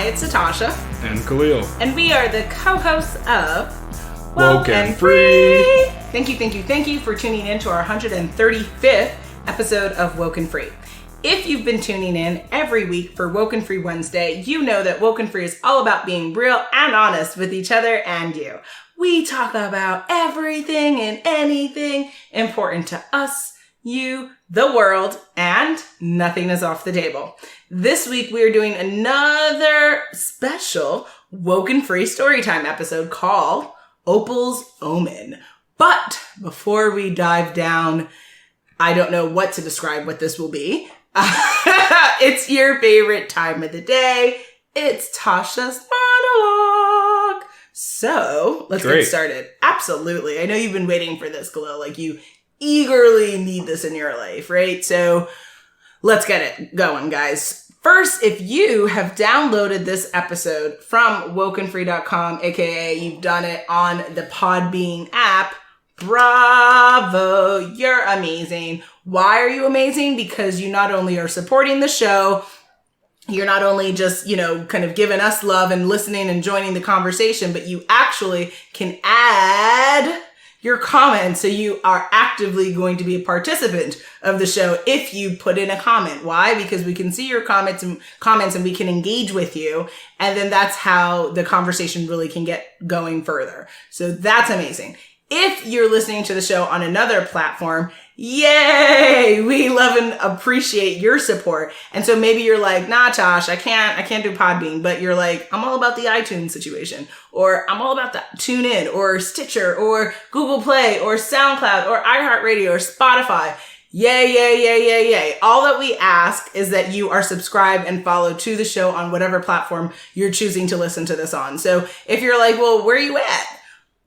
it's Natasha. And Khalil. And we are the co-hosts of WokeNFree. Thank you for tuning in to our 135th episode of WokeNFree. If you've been tuning in every week for WokeNFree Wednesday, you know that WokeNFree is all about being real and honest with each other and you. We talk about everything and anything important to us, you, the world, and nothing is off the table. This week we are doing another special WokeNFree Storytime episode called Opal's Omen. But before we dive down, I don't know what to describe what this will be. It's your favorite time of the day. It's Tasha's monologue. So let's get started. Absolutely. I know you've been waiting for this, Khalil. Like you eagerly need this in your life, right? So let's get it going, guys. First, if you have downloaded this episode from WokeNFree.com, aka you've done it on the Podbean app, bravo, you're amazing. Why are you amazing? Because you not only are supporting the show, you're not only just, kind of giving us love and listening and joining the conversation, but you actually can add your comments. So you are actively going to be a participant of the show if you put in a comment. Why? Because we can see your comments and we can engage with you. And then that's how the conversation really can get going further. So that's amazing. If you're listening to the show on another platform, yay! We love and appreciate your support. And so maybe you're like, nah, Tosh, I can't do Podbean, but you're like, I'm all about the iTunes situation, or I'm all about the TuneIn, or Stitcher, or Google Play, or SoundCloud, or iHeartRadio, or Spotify. Yay, yay, yay, yay, yay. All that we ask is that you are subscribed and followed to the show on whatever platform you're choosing to listen to this on. So if you're like, well, where are you at?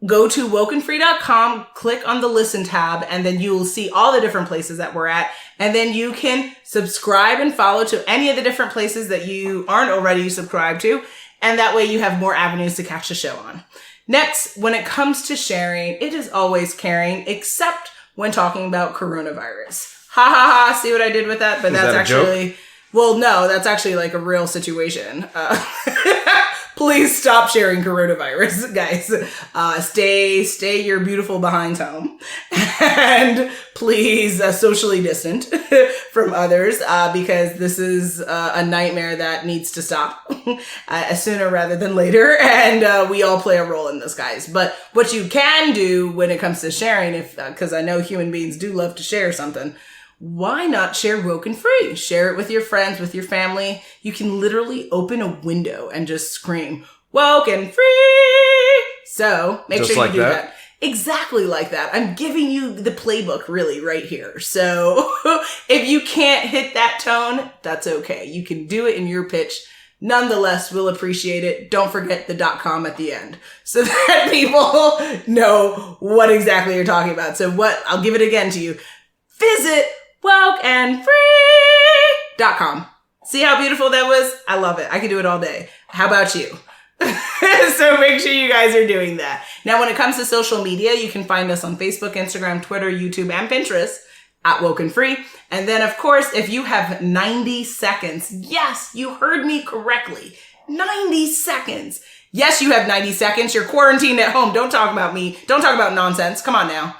Go to WokeNFree.com, click on the listen tab, and then you will see all the different places that we're at. And then you can subscribe and follow to any of the different places that you aren't already subscribed to. And that way you have more avenues to catch the show on. Next, when it comes to sharing, it is always caring, except when talking about coronavirus. Ha ha ha, see what I did with that? But that's actually, well, no, that's actually like a real situation. Please stop sharing coronavirus, guys. Stay your beautiful behinds home. And please socially distant from others because this is a nightmare that needs to stop sooner rather than later. And we all play a role in this, guys. But what you can do when it comes to sharing, because I know human beings do love to share something, why not share WokeNFree? Share it with your friends, with your family. You can literally open a window and just scream, WokeNFree! So make sure you do that. Exactly like that. I'm giving you the playbook really right here. So if you can't hit that tone, that's okay. You can do it in your pitch. Nonetheless, we'll appreciate it. Don't forget the .com at the end so that people know what exactly you're talking about. So I'll give it again to you. Visit WokeNFree.com. See how beautiful that was? I love it. I can do it all day. How about you? So make sure you guys are doing that. Now, when it comes to social media, you can find us on Facebook, Instagram, Twitter, YouTube, and Pinterest at WokeNFree. And then, of course, if you have 90 seconds, yes, you heard me correctly. 90 seconds. Yes, you have 90 seconds. You're quarantined at home. Don't talk about me. Don't talk about nonsense. Come on now.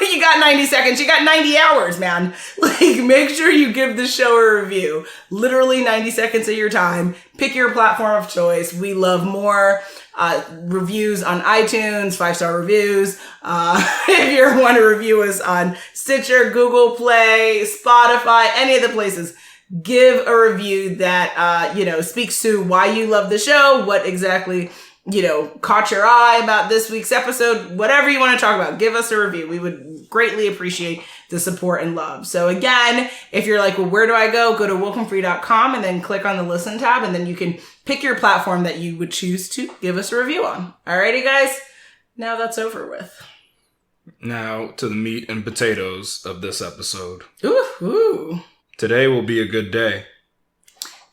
You got 90 seconds. You got 90 hours, man. Like, make sure you give the show a review. Literally 90 seconds of your time. Pick your platform of choice. We love more reviews on iTunes, 5-star reviews. If you want to review us on Stitcher, Google Play, Spotify, any of the places, give a review that, speaks to why you love the show, what exactly caught your eye about this week's episode, whatever you want to talk about, give us a review. We would greatly appreciate the support and love. So again, if you're like, well, where do I go? Go to WokeNFree.com and then click on the listen tab, and then you can pick your platform that you would choose to give us a review on. Alrighty, guys. Now that's over with. Now to the meat and potatoes of this episode. Ooh. Today will be a good day.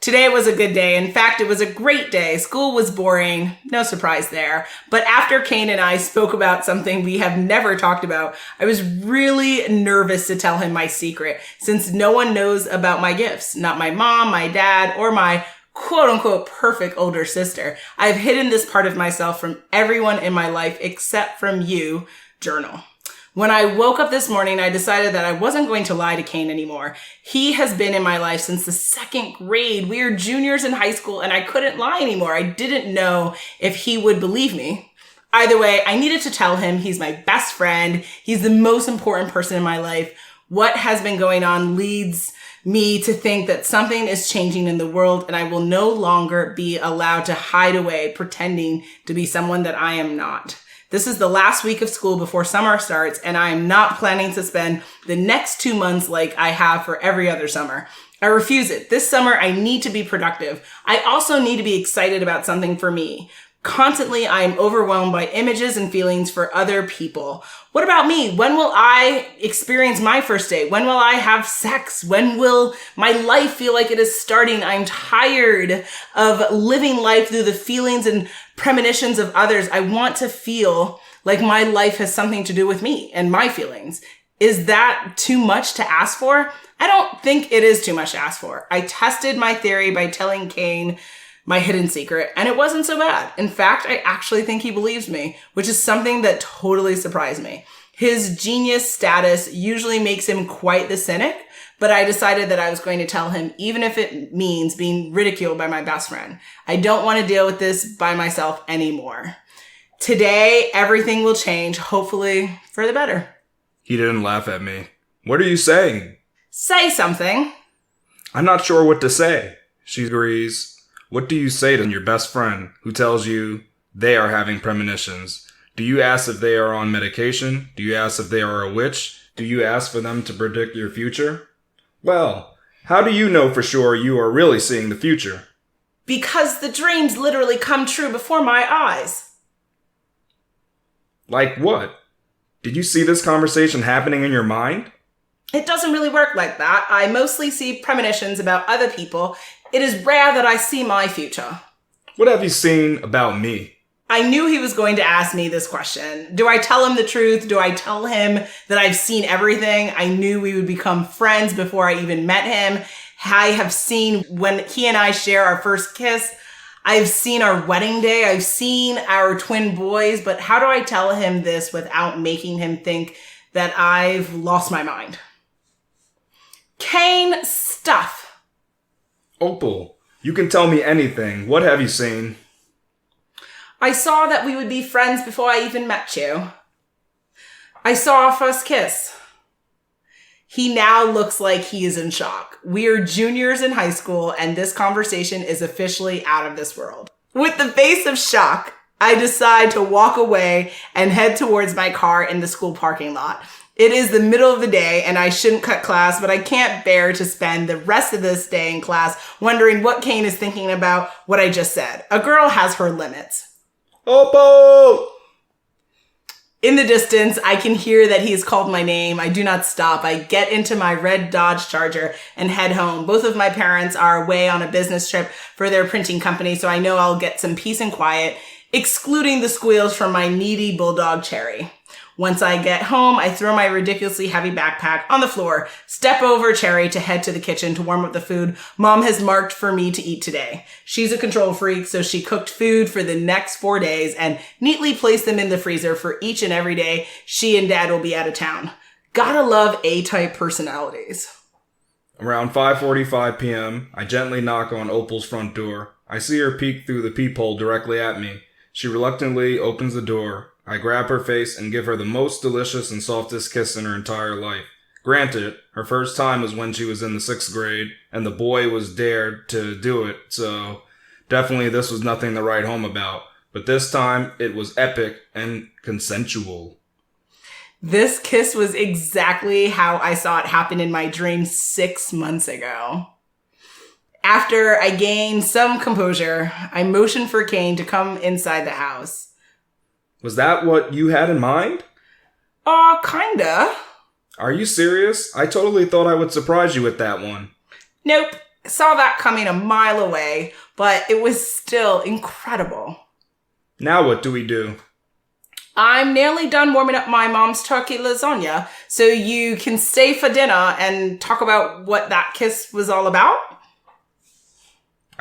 Today was a good day. In fact, it was a great day. School was boring. No surprise there. But after Kane and I spoke about something we have never talked about, I was really nervous to tell him my secret since no one knows about my gifts. Not my mom, my dad, or my quote unquote perfect older sister. I've hidden this part of myself from everyone in my life except from you, journal. When I woke up this morning, I decided that I wasn't going to lie to Kane anymore. He has been in my life since the second grade. We are juniors in high school and I couldn't lie anymore. I didn't know if he would believe me. Either way, I needed to tell him he's my best friend. He's the most important person in my life. What has been going on leads me to think that something is changing in the world and I will no longer be allowed to hide away pretending to be someone that I am not. This is the last week of school before summer starts, and I am not planning to spend the next 2 months like I have for every other summer. I refuse it. This summer, I need to be productive. I also need to be excited about something for me. Constantly, I am overwhelmed by images and feelings for other people. What about me? When will I experience my first date? When will I have sex? When will my life feel like it is starting? I'm tired of living life through the feelings and premonitions of others. I want to feel like my life has something to do with me and my feelings. Is that too much to ask for? I don't think it is too much to ask for. I tested my theory by telling Kane my hidden secret, and it wasn't so bad. In fact, I actually think he believes me, which is something that totally surprised me. His genius status usually makes him quite the cynic, but I decided that I was going to tell him, even if it means being ridiculed by my best friend. I don't want to deal with this by myself anymore. Today, everything will change, hopefully for the better. He didn't laugh at me. What are you saying? Say something. I'm not sure what to say. She agrees. What do you say to your best friend who tells you they are having premonitions? Do you ask if they are on medication? Do you ask if they are a witch? Do you ask for them to predict your future? Well, how do you know for sure you are really seeing the future? Because the dreams literally come true before my eyes. Like what? Did you see this conversation happening in your mind? It doesn't really work like that. I mostly see premonitions about other people. It is rare that I see my future. What have you seen about me? I knew he was going to ask me this question. Do I tell him the truth? Do I tell him that I've seen everything? I knew we would become friends before I even met him. I have seen when he and I share our first kiss. I've seen our wedding day. I've seen our twin boys. But how do I tell him this without making him think that I've lost my mind? Kane, stuff. Opal, you can tell me anything. What have you seen? I saw that we would be friends before I even met you. I saw our first kiss. He now looks like he is in shock. We are juniors in high school, and this conversation is officially out of this world. With the face of shock, I decide to walk away and head towards my car in the school parking lot. It is the middle of the day and I shouldn't cut class, but I can't bear to spend the rest of this day in class wondering what Kane is thinking about what I just said. A girl has her limits. Opal! In the distance, I can hear that he has called my name. I do not stop. I get into my red Dodge Charger and head home. Both of my parents are away on a business trip for their printing company, so I know I'll get some peace and quiet, excluding the squeals from my needy bulldog Cherry. Once I get home, I throw my ridiculously heavy backpack on the floor, step over Cherry to head to the kitchen to warm up the food Mom has marked for me to eat today. She's a control freak, so she cooked food for the next 4 days and neatly placed them in the freezer for each and every day she and Dad will be out of town. Gotta love A-type personalities. Around 5:45 p.m., I gently knock on Opal's front door. I see her peek through the peephole directly at me. She reluctantly opens the door. I grab her face and give her the most delicious and softest kiss in her entire life. Granted, her first time was when she was in the 6th grade, and the boy was dared to do it, so definitely this was nothing to write home about. But this time, it was epic and consensual. This kiss was exactly how I saw it happen in my dream 6 months ago. After I gained some composure, I motioned for Kane to come inside the house. Was that what you had in mind? Kinda. Are you serious? I totally thought I would surprise you with that one. Nope. Saw that coming a mile away, but it was still incredible. Now what do we do? I'm nearly done warming up my mom's turkey lasagna, so you can stay for dinner and talk about what that kiss was all about.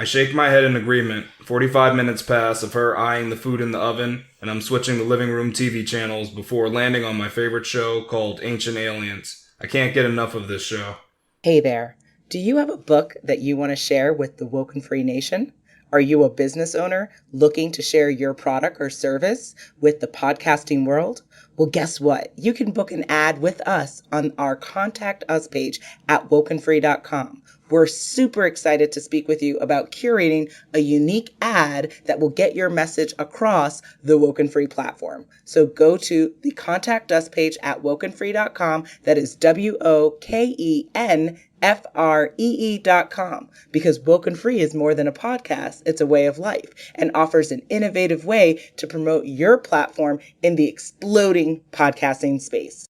I shake my head in agreement. 45 minutes pass of her eyeing the food in the oven, and I'm switching the living room TV channels before landing on my favorite show called Ancient Aliens. I can't get enough of this show. Hey there. Do you have a book that you want to share with the WokeNFree Nation? Are you a business owner looking to share your product or service with the podcasting world? Well, guess what? You can book an ad with us on our Contact Us page at WokeNFree.com. We're super excited to speak with you about curating a unique ad that will get your message across the WokeNFree platform. So go to the Contact Us page at WokeNFree.com. That is WokenFree.com, because WokeNFree is more than a podcast. It's a way of life and offers an innovative way to promote your platform in the exploding podcasting space.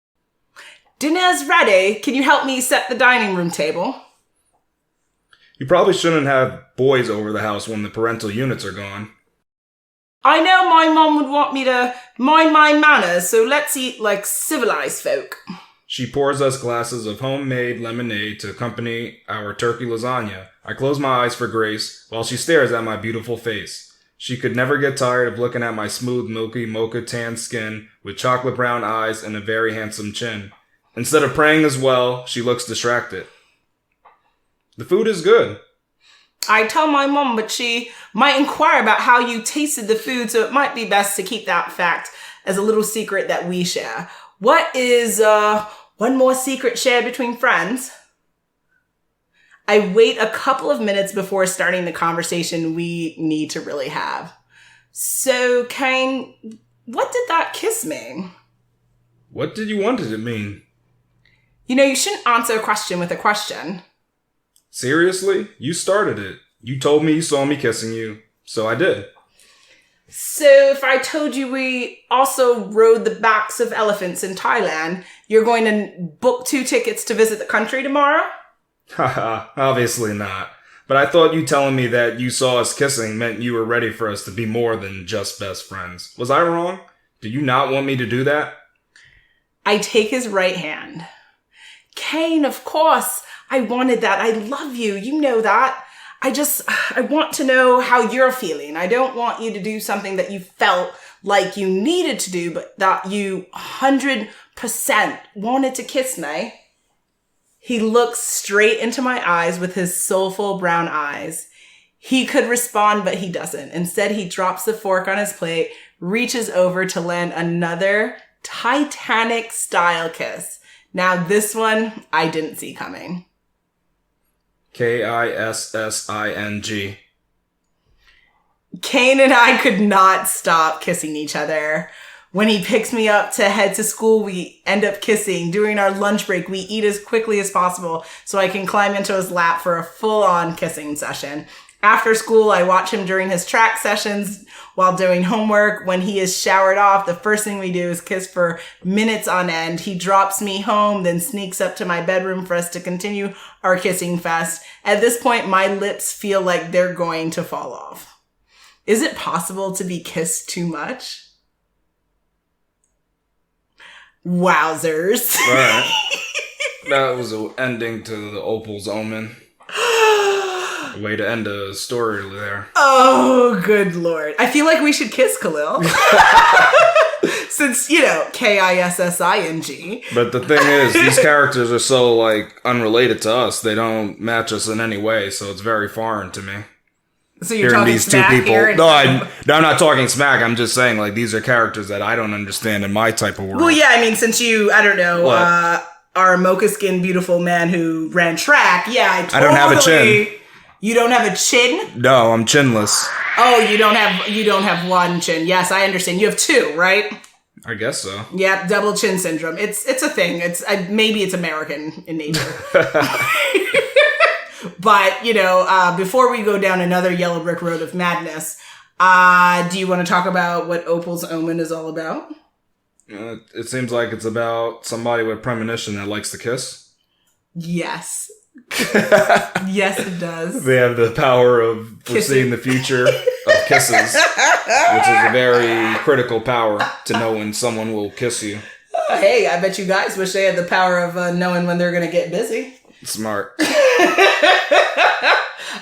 Dinner's ready. Can you help me set the dining room table? You probably shouldn't have boys over the house when the parental units are gone. I know my mom would want me to mind my manners, so let's eat like civilized folk. She pours us glasses of homemade lemonade to accompany our turkey lasagna. I close my eyes for grace while she stares at my beautiful face. She could never get tired of looking at my smooth, milky, mocha tan skin with chocolate brown eyes and a very handsome chin. Instead of praying as well, she looks distracted. The food is good. I tell my mom, but she might inquire about how you tasted the food, so it might be best to keep that fact as a little secret that we share. What is one more secret shared between friends? I wait a couple of minutes before starting the conversation we need to really have. So, Kane, what did that kiss mean? What did you want it to mean? You know, you shouldn't answer a question with a question. Seriously? You started it. You told me you saw me kissing you, so I did. So if I told you we also rode the backs of elephants in Thailand, you're going to book 2 tickets to visit the country tomorrow? Haha, obviously not. But I thought you telling me that you saw us kissing meant you were ready for us to be more than just best friends. Was I wrong? Did you not want me to do that? I take his right hand. Kane, of course. I wanted that. I love you. You know that. I want to know how you're feeling. I don't want you to do something that you felt like you needed to do, but that you 100% wanted to kiss me. He looks straight into my eyes with his soulful brown eyes. He could respond, but he doesn't. Instead, he drops the fork on his plate, reaches over to land another Titanic-style kiss. Now, this one I didn't see coming. Kissing. Kane and I could not stop kissing each other. When he picks me up to head to school, we end up kissing. During our lunch break, we eat as quickly as possible so I can climb into his lap for a full-on kissing session. After school, I watch him during his track sessions while doing homework. When he is showered off, the first thing we do is kiss for minutes on end. He drops me home, then sneaks up to my bedroom for us to continue our kissing fest. At this point, my lips feel like they're going to fall off. Is it possible to be kissed too much? Wowzers. All right. That was an ending to the Opal's Omen. A way to end a story there. Oh, good Lord. I feel like we should kiss Khalil. Since, Kissing. But the thing is, these characters are so, unrelated to us. They don't match us in any way, so it's very foreign to me. So you're talking these smack two people. here? No, I'm not talking smack. I'm just saying, these are characters that I don't understand in my type of world. Well, yeah, I mean, since you, are a mocha-skinned, beautiful man who ran track, I don't have a chin. You don't have a chin? No, I'm chinless. Oh, you don't have one chin. Yes, I understand. You have 2, right? I guess so. Yeah, double chin syndrome. It's a thing. Maybe it's American in nature. But, before we go down another yellow brick road of madness, do you want to talk about what Opal's Omen is all about? It seems like it's about somebody with premonition that likes to kiss. Yes. Yes, it does. They have the power of foreseeing the future of kisses, which is a very critical power to know when someone will kiss you. Hey, I bet you guys wish they had the power of knowing when they're going to get busy. Smart.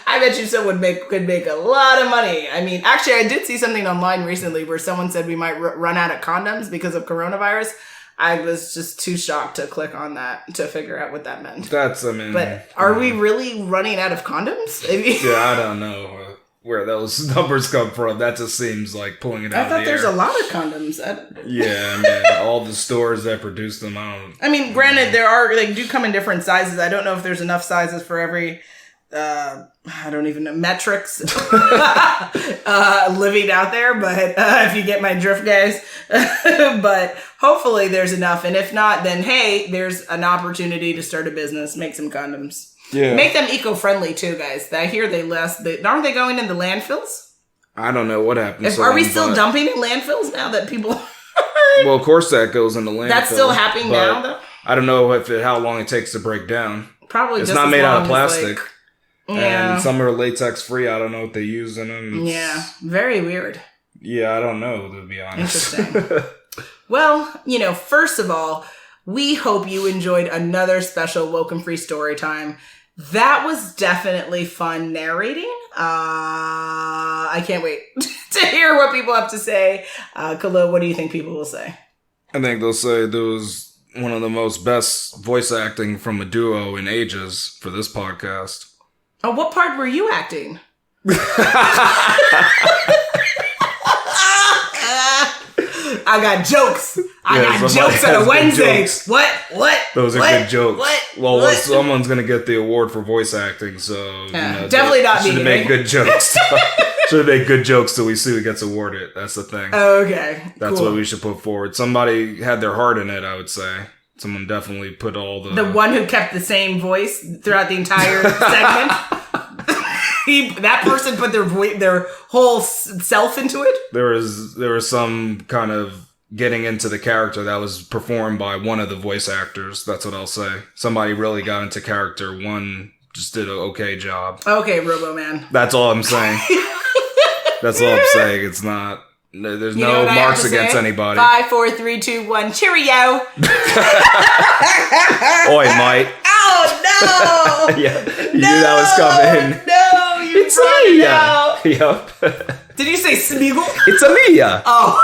I bet you someone could make a lot of money. I mean, actually, I did see something online recently where someone said we might run out of condoms because of coronavirus. I was just too shocked to click on that to figure out what that meant. But are we really running out of condoms? Yeah, I don't know where those numbers come from. That just seems like pulling it out of the air. I thought there's a lot of condoms. Yeah, man. All the stores that produce them, I mean, granted, there are, do come in different sizes. I don't know if there's enough sizes for every, I don't even know, metrics living out there, but if you get my drift, guys. But hopefully there's enough. And if not, then hey, there's an opportunity to start a business, make some condoms. Yeah. Make them eco-friendly too, guys. I hear aren't they going into landfills? I don't know what happens. Are we still dumping in landfills now that people Well, of course that goes into landfill. That's still happening now, though? I don't know how long it takes to break down. Probably it's just not made out of plastic. Yeah. And some are latex free. I don't know what they use in them. Yeah. Very weird. Yeah, I don't know, to be honest. Interesting. Well, first of all, we hope you enjoyed another special WokeNFree Storytime. That was definitely fun narrating. I can't wait to hear what people have to say. Khalil, what do you think people will say? I think they'll say there was one of the most best voice acting from a duo in ages for this podcast. Oh, what part were you acting? I got jokes. I got jokes on a Wednesday. What? Those are good jokes. Well, someone's going to get the award for voice acting, so... definitely not me. Should have made good jokes. Should have made good jokes till we see who gets awarded. That's the thing. Okay, That's what we should put forward. Somebody had their heart in it, I would say. Someone definitely put all the... The one who kept the same voice throughout the entire segment? That person put their whole self into it? There was some kind of getting into the character that was performed by one of the voice actors. That's what I'll say. Somebody really got into character. One just did an okay job. Okay, Robo-Man. That's all I'm saying. That's all I'm saying. It's not... There's no marks against anybody. 5, 4, 3, 2, 1. Cheerio. Oi, mate. Oh, no. Yeah, you knew that was coming. No, you it's Aaliyah. Yep. Did you say Smeagol? It's Aaliyah. Oh.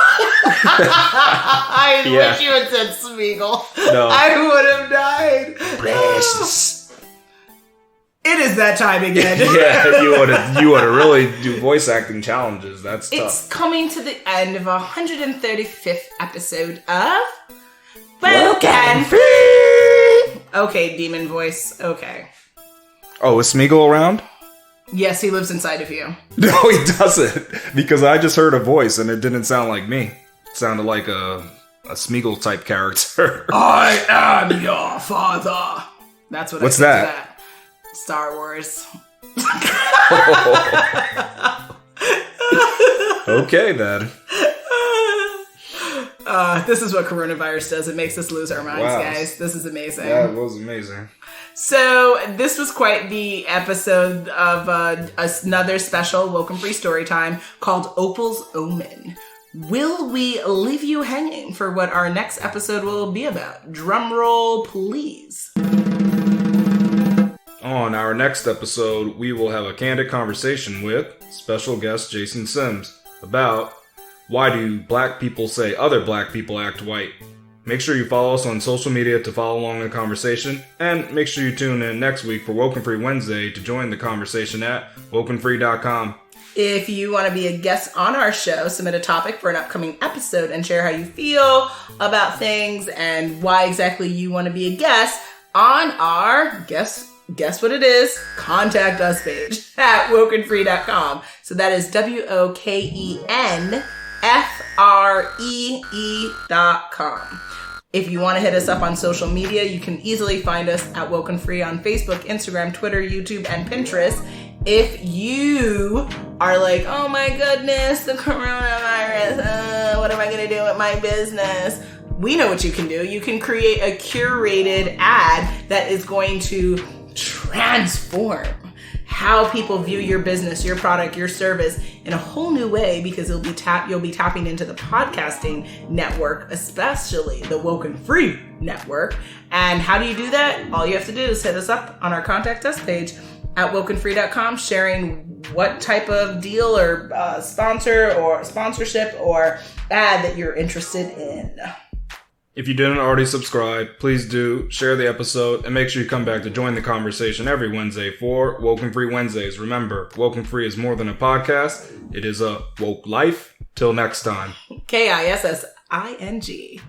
I wish you had said Smeagol. No. I would have died. Precious. It is that time again. Yeah, you ought to really do voice acting challenges. That's tough. It's coming to the end of 135th episode of WokeNFree. Okay, demon voice. Okay. Oh, is Smeagol around? Yes, he lives inside of you. No, he doesn't. Because I just heard a voice and it didn't sound like me. It sounded like a Smeagol type character. I am your father. That's what What's I said that? to that. Star Wars. Okay, then. This is what coronavirus does. It makes us lose our minds, guys. This is amazing. Yeah, it was amazing. So, this was quite the episode of another special WokeNFree Storytime called Opal's Omen. Will we leave you hanging for what our next episode will be about? Drum roll, please. On our next episode, we will have a candid conversation with special guest Jason Sims about why do black people say other black people act white. Make sure you follow us on social media to follow along the conversation, and make sure you tune in next week for WokeNFree Wednesday to join the conversation at WokeNFree.com. If you want to be a guest on our show, submit a topic for an upcoming episode and share how you feel about things and why exactly you want to be a guest on our guest what it is, contact us page at WokeNFree.com. So that is WokeNFree.com. If you want to hit us up on social media, you can easily find us at WokeNFree on Facebook, Instagram, Twitter, YouTube, and Pinterest. If you are like, oh my goodness, the coronavirus, what am I going to do with my business? We know what you can do. You can create a curated ad that is going to transform how people view your business, your product, your service in a whole new way, because you'll be tapping into the podcasting network, especially the WokeNFree network. And how do you do that? All you have to do is hit us up on our contact us page. at WokeNFree.com, sharing what type of deal or sponsor or sponsorship or ad that you're interested in. If you didn't already subscribe, please do share the episode and make sure you come back to join the conversation every Wednesday for Woke and Free Wednesdays. Remember, Woke and Free is more than a podcast. It is a woke life. Till next time. KISSING.